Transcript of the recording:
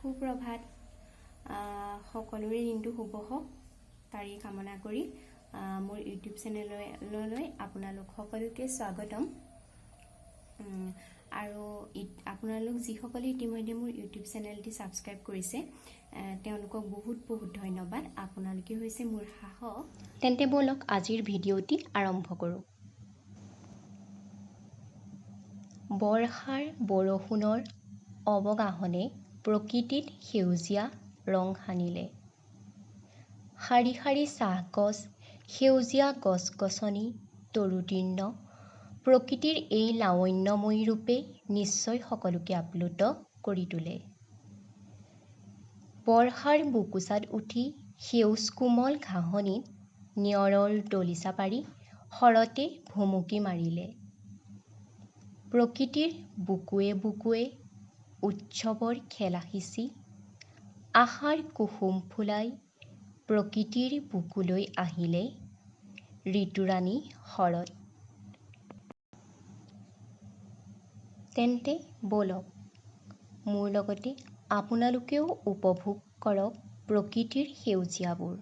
সুপ্ৰভাত সকলোৰে দিনটো শুভ হওক তাৰি কামনা কৰি মোৰ ইউটিউব চেনেললৈ আপোনালোক সকলোকে স্বাগতম আৰু আপোনালোক যিসকলে ইতিমধ্যে মোৰ ইউটিউব চেনেলটি সাবস্ক্ৰাইব কৰিছে তেওঁলোকক বহুত বহুত ধন্যবাদ আপোনালোকে হৈছে মোৰ সাহস তেন্তে বলক আজিৰ ভিডিঅ'টি আৰম্ভ কৰোঁ বৰ্ষাৰ বৰষুণৰ অৱগাহনে প্ৰকৃতিত সেউজীয়া ৰং সানিলে শাৰী শাৰী চাহগছ সেউজীয়া গছ-গছনি তৰুতৃণ প্ৰকৃতিৰ এই লাৱণ্যময়ী ৰূপে নিশ্চয় সকলোকে আপ্লুত কৰি তোলে বৰ্ষাৰ বুকুচাত উঠি সেউজ কোমল ঘাঁহনিত নিয়ৰৰ দলিচা পাৰি শৰতে ভুমুকি মাৰিলে প্ৰকৃতিৰ বুকুৱে বুকুৱে উৎসৱৰ খেলা সিঁচি আশাৰ কুসুম ফুলাই প্ৰকৃতিৰ বুকুলৈ আহিলে ঋতুৰাণী শৰৎ তেন্তে বলক মোৰ লগতে আপোনালোকেও উপভোগ কৰক প্ৰকৃতিৰ সেউজীয়াবোৰ